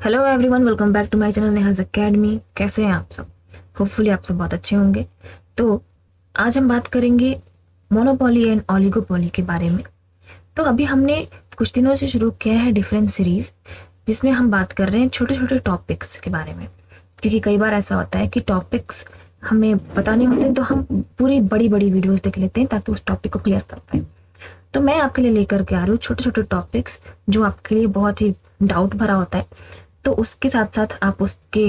Hello everyone, welcome back to my channel Neha's academy. कैसे हैं आप सब? होपफुली आप सब बहुत अच्छे होंगे। तो आज हम बात करेंगे मोनोपोली एंड ओलिगोपोली के बारे में। तो अभी हमने कुछ दिनों से शुरू किया है डिफरेंट सीरीज, जिसमें हम बात कर रहे हैं छोटे छोटे टॉपिक्स के बारे में। क्योंकि कई बार ऐसा होता है कि टॉपिक्स हमें पता नहीं होते, तो हम पूरी बड़ी बड़ी वीडियोस देख लेते हैं ताकि उस टॉपिक को क्लियर कर पाए। तो मैं आपके लिए लेकर के आ रही हूँ छोटे छोटे टॉपिक्स जो आपके लिए बहुत ही डाउट भरा होता है। तो उसके साथ साथ आप उसके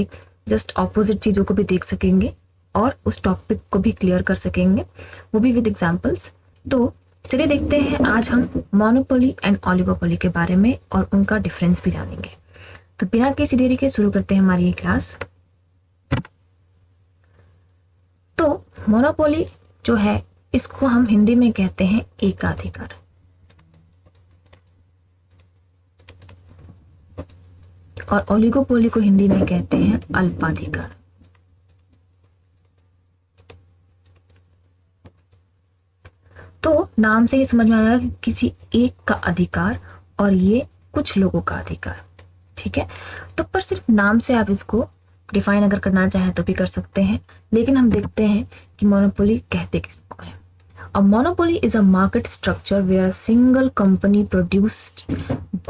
जस्ट ऑपोजिट चीज़ों को भी देख सकेंगे और उस टॉपिक को भी क्लियर कर सकेंगे, वो भी विद एग्जांपल्स। तो चलिए देखते हैं, आज हम मोनोपोली एंड ओलिगोपोली के बारे में और उनका डिफरेंस भी जानेंगे। तो बिना किसी देरी के शुरू करते हैं हमारी ये क्लास। तो मोनोपोली जो है, इसको हम हिंदी में कहते हैं एकाधिकार, और ओलिगोपोली को हिंदी में कहते हैं अल्पाधिकार। तो नाम से ही समझ में आ रहा है कि किसी एक का अधिकार और ये कुछ लोगों का अधिकार, ठीक है। तो पर सिर्फ नाम से आप इसको डिफाइन अगर करना चाहें तो भी कर सकते हैं, लेकिन हम देखते हैं कि मोनोपोली कहते किसको है। A monopoly is a market structure where a single company produced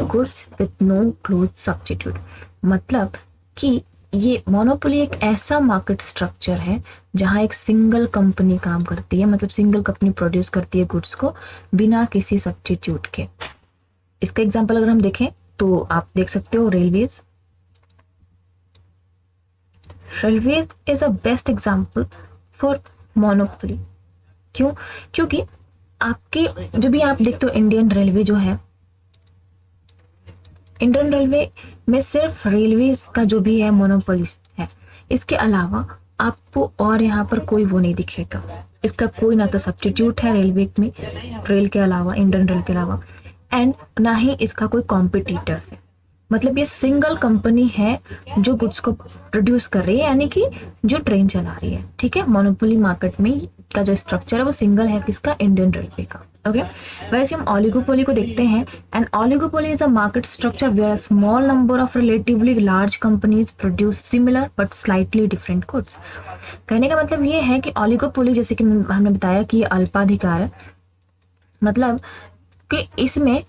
goods with no close substitute। मतलब कि ये मोनोपोली एक ऐसा मार्केट स्ट्रक्चर है जहां एक सिंगल कंपनी काम करती है, मतलब सिंगल कंपनी प्रोड्यूस करती है गुड्स को बिना किसी सब्स्टिट्यूट के। इसका एग्जांपल अगर हम देखें तो आप देख सकते हो railways. Railways is a best example for monopoly. क्यों? क्योंकि आपके जो भी आप देखते हो इंडियन रेलवे जो है, इंडियन रेलवे में सिर्फ रेलवे का जो भी है मोनोपोलिस्ट है। इसके अलावा आपको और यहाँ पर कोई वो नहीं दिखेगा, इसका कोई ना तो सब्स्टिट्यूट है रेलवे में, रेल के अलावा, इंडियन रेल के अलावा, एंड ना ही इसका कोई कॉम्पिटिटर है। मतलब ये सिंगल कंपनी है जो गुड्स को प्रोड्यूस कर रही है, यानी कि जो ट्रेन चला रही है, ठीक है। मोनोपोली मार्केट में का जो स्ट्रक्चर है वो सिंगल है, किसका? इंडियन रेलवे का। ओके, वैसे हम ओलिगोपोली को देखते हैं। And oligopoly is a market structure where small number of relatively large companies produce similar but slightly different goods. कहने का मतलब ये है कि ओलिगोपोली, जैसे कि हमने बताया कि ये अल्पाधिकार है, मतलब कि इसमें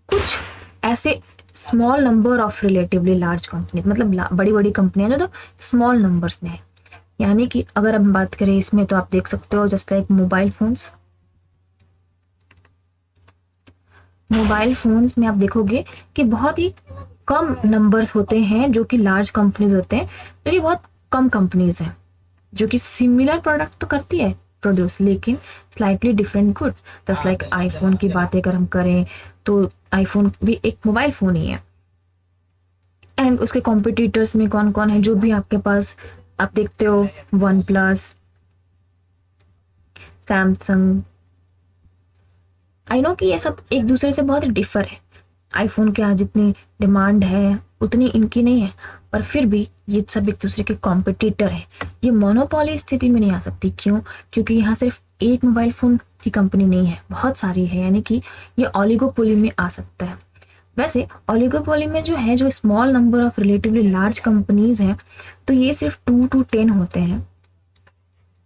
कुछ ऐसे small number of relatively large company, मतलब बड़ी बड़ी कंपनियां जो तो स्मॉल नंबर्स में है। यानी कि अगर हम बात करें इसमें तो आप देख सकते हो जस्ट लाइक मोबाइल फोन्स में आप देखोगे कि बहुत ही कम नंबर्स होते हैं जो कि लार्ज कंपनीज होते हैं, तो ये बहुत कम कंपनीज हैं जो कि सिमिलर प्रोडक्ट तो करती है प्रोड्यूस, लेकिन slightly different goods. Just like iPhone की बात अगर हम करें तो आईफोन भी एक मोबाइल फोन ही है। एंड उसके कॉम्पिटिटर्स में कौन कौन है, जो भी आपके पास आप देखते हो, one plus, Samsung. I know कि ये सब एक दूसरे से बहुत डिफर है। आईफोन के आज जितनी डिमांड है उतनी इनकी नहीं है, पर फिर भी ये सब एक दूसरे के कॉम्पिटिटर है। ये मोनोपोली स्थिति में नहीं आ सकती। क्यों? क्योंकि यहाँ सिर्फ एक मोबाइल फोन की कंपनी नहीं है, बहुत सारी है, यानी कि ये ओलिगोपोली में आ सकता है। वैसे ओलिगोपोली में जो है, जो small number of relatively large companies हैं, तो ये सिर्फ 2 to 10 होते हैं।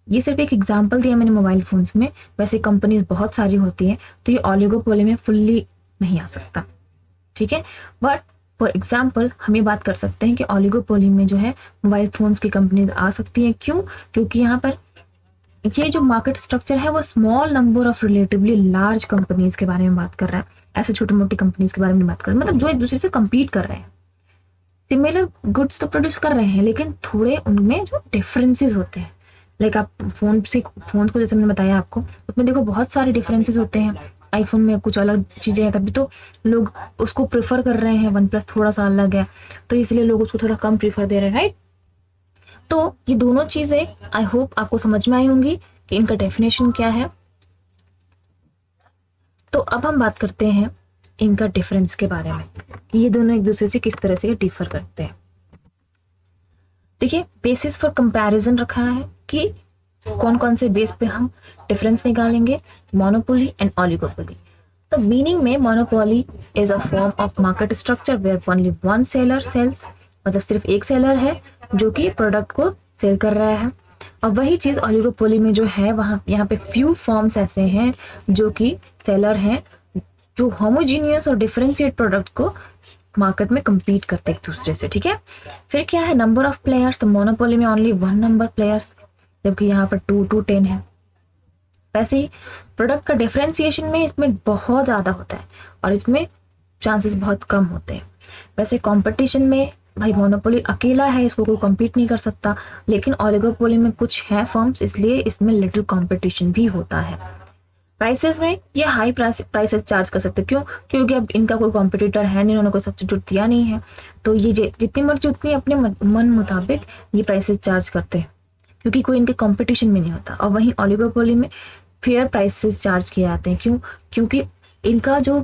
ये सिर्फ एक एग्जांपल दिया मैंने मोबाइल फोन्स में, वैसे कंपनीज बहुत सारी होती हैं, तो ये ओलिगोपोली में फुल्ली नहीं आ सकता, ठीक है। बट फॉर एग्जाम्पल हम ये बात कर सकते हैं कि ओलिगोपोली में जो है मोबाइल फोन्स की कंपनीज आ सकती हैं। क्यों? क्योंकि यहाँ पर ये जो मार्केट स्ट्रक्चर है वो small number of relatively large companies के बारे में बात कर रहा है, ऐसे छोटी मोटी कंपनीज के बारे में बात कर रहा है, मतलब जो एक दूसरे से कम्पीट कर रहे हैं, सिमिलर गुड्स तो प्रोड्यूस कर रहे हैं, लेकिन थोड़े उनमें जो डिफरेंसेस होते हैं। लाइक आप फोन को जैसे मैंने बताया आपको, उसमें देखो बहुत सारे डिफरेंसेस होते हैं। आईफोन में कुछ अलग चीजें हैं, तभी तो लोग उसको प्रेफर कर रहे हैं। वन प्लस थोड़ा सा अलग है, तो इसलिए लोग उसको थोड़ा कम प्रेफर दे रहे हैं, राइट। तो ये दोनों चीजें आई होप आपको समझ में आई होंगी कि इनका डेफिनेशन क्या है। तो अब हम बात करते हैं इनका डिफरेंस के बारे में कि ये दोनों एक दूसरे से किस तरह से डिफर करते हैं। देखिए, बेसिस फॉर कंपैरिजन रखा है कि कौन कौन से बेस पे हम डिफरेंस निकालेंगे मोनोपोली एंड ओलिगोपोली। तो मीनिंग में monopoly is a form of market structure where only one seller sells मतलब सिर्फ एक सेलर है जो कि प्रोडक्ट को सेल कर रहा है। और वही चीज ओलिगोपोली में जो है वहाँ यहाँ पे फ्यू फॉर्म्स ऐसे हैं जो कि सेलर हैं, जो होमोजीनियस और डिफरेंशिएट प्रोडक्ट को मार्केट में compete करते हैं एक दूसरे से। ठीक है, फिर क्या है नंबर ऑफ प्लेयर्स, तो मोनोपोली में ओनली 1 नंबर प्लेयर्स, जबकि यहाँ पर 2 to 10 है। वैसे ही प्रोडक्ट का डिफरेंशिएशन में इसमें बहुत ज़्यादा होता है और इसमें चांसेस बहुत कम होते हैं। वैसे कंपटीशन में भाई मोनोपोली अकेला है, इसको कोई compete नहीं कर सकता, लेकिन ओलिगोपोली में कुछ है फर्म्स, इसलिए इसमें लिटिल कंपटीशन भी होता है। प्राइसेस में ये हाई प्राइसेस चार्ज कर सकते हैं, क्यों? क्योंकि अब इनका कोई कॉम्पिटिटर है नहीं, उन्होंने कोई सब्स्टिट्यूट दिया नहीं है, तो ये जितनी मर्जी उतनी अपने मन मुताबिक ये प्राइसेस चार्ज करते हैं, क्योंकि कोई इनके कंपटीशन में नहीं होता। और वहीं ओलिगोपोली में फेयर प्राइसेस चार्ज किए जाते हैं, क्यों? क्योंकि इनका जो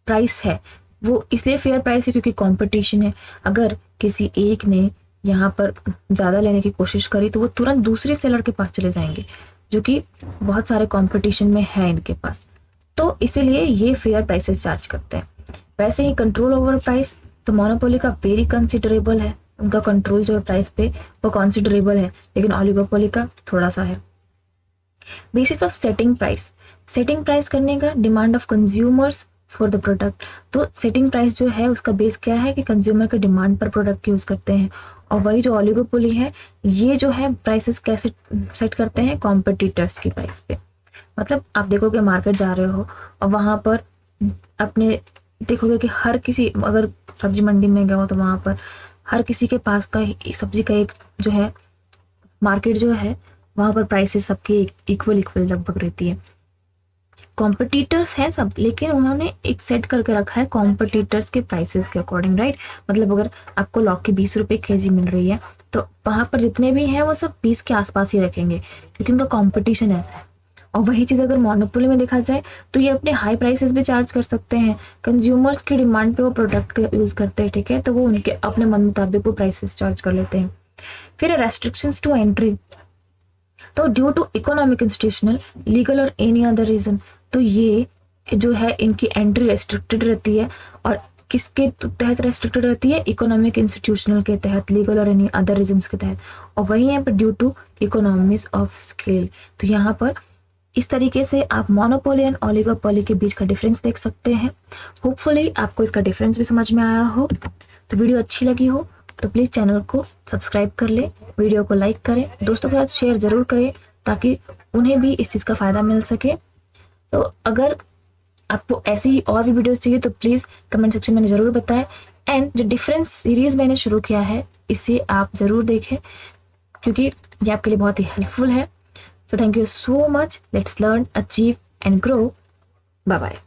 प्राइस है वो इसलिए फेयर प्राइस है क्योंकि कंपटीशन है। अगर किसी एक ने यहाँ पर ज़्यादा लेने की कोशिश करी तो वो तुरंत दूसरे सेलर के पास चले जाएंगे जो कि बहुत सारे कंपटीशन में है इनके पास, तो इसीलिए ये फेयर प्राइसेस चार्ज करते हैं। वैसे ही कंट्रोल ओवर प्राइस, तो मोनोपोली का वेरी कंसिडरेबल है, उनका कंट्रोल जो है प्राइस पे वो कंसिडरेबल है, लेकिन ओलिगोपोली का थोड़ा सा है। Basis of setting price, setting price करने का demand of consumers for the product, तो सेटिंग प्राइस जो है उसका बेस क्या है कि कंज्यूमर के डिमांड पर प्रोडक्ट यूज करते हैं। और वही जो ओलिगोपोली है ये जो है प्राइसेस कैसे सेट करते हैं, कॉम्पिटिटर्स की प्राइस पे। मतलब आप देखोगे मार्केट जा रहे हो और वहां पर अपने देखोगे कि हर किसी, अगर सब्जी मंडी में गए हो तो वहां पर हर किसी के पास का सब्जी का एक जो है मार्केट जो है वहां पर प्राइसेस सबकी इक्वल लगभग रहती है। कॉम्पिटिटर्स हैं सब, लेकिन उन्होंने एक सेट करके रखा है कॉम्पिटिटर्स के प्राइसेस के अकॉर्डिंग, राइट? मतलब अगर आपको लौकी 20 रुपए kg मिल रही है तो वहां पर जितने भी हैं वो सब 20 के आसपास ही रखेंगे, क्योंकि उनका कॉम्पिटिशन ऐसा है। और वही चीज अगर मोनोपोली में देखा जाए तो ये अपने हाई प्राइसेस भी चार्ज कर सकते हैं, कंज्यूमर्स की डिमांड पे वो प्रोडक्ट का यूज करते हैं, ठीक है, तो वो उनके अपने मन मुताबिक वो प्राइसेस चार्ज कर लेते हैं। फिर रेस्ट्रिक्शंस टू एंट्री, तो due to economic, institutional, legal और एनी अदर रीजन, तो ये जो है इनकी एंट्री रेस्ट्रिक्टेड रहती है। और किसके तहत रेस्ट्रिक्टेड रहती है? इकोनॉमिक, इंस्टीट्यूशनल के तहत, लीगल और एनी अदर रीजंस के तहत। और वही है पर due to economies of scale, तो यहाँ पर इस तरीके से आप मोनोपोली एंड ओलिगोपोली के बीच का डिफरेंस देख सकते हैं। होपफुली आपको इसका डिफरेंस भी समझ में आया हो। तो वीडियो अच्छी लगी हो तो प्लीज़ चैनल को सब्सक्राइब कर ले, वीडियो को लाइक करें, दोस्तों के साथ शेयर ज़रूर करें ताकि उन्हें भी इस चीज़ का फ़ायदा मिल सके। तो अगर आपको ऐसी ही और भी वीडियोस चाहिए तो प्लीज़ कमेंट सेक्शन में ज़रूर बताएं। एंड जो डिफरेंस सीरीज़ मैंने शुरू किया है इसे आप ज़रूर देखें, क्योंकि ये आपके लिए बहुत ही हेल्पफुल है। So thank you so much, let's learn, achieve and grow. Bye bye.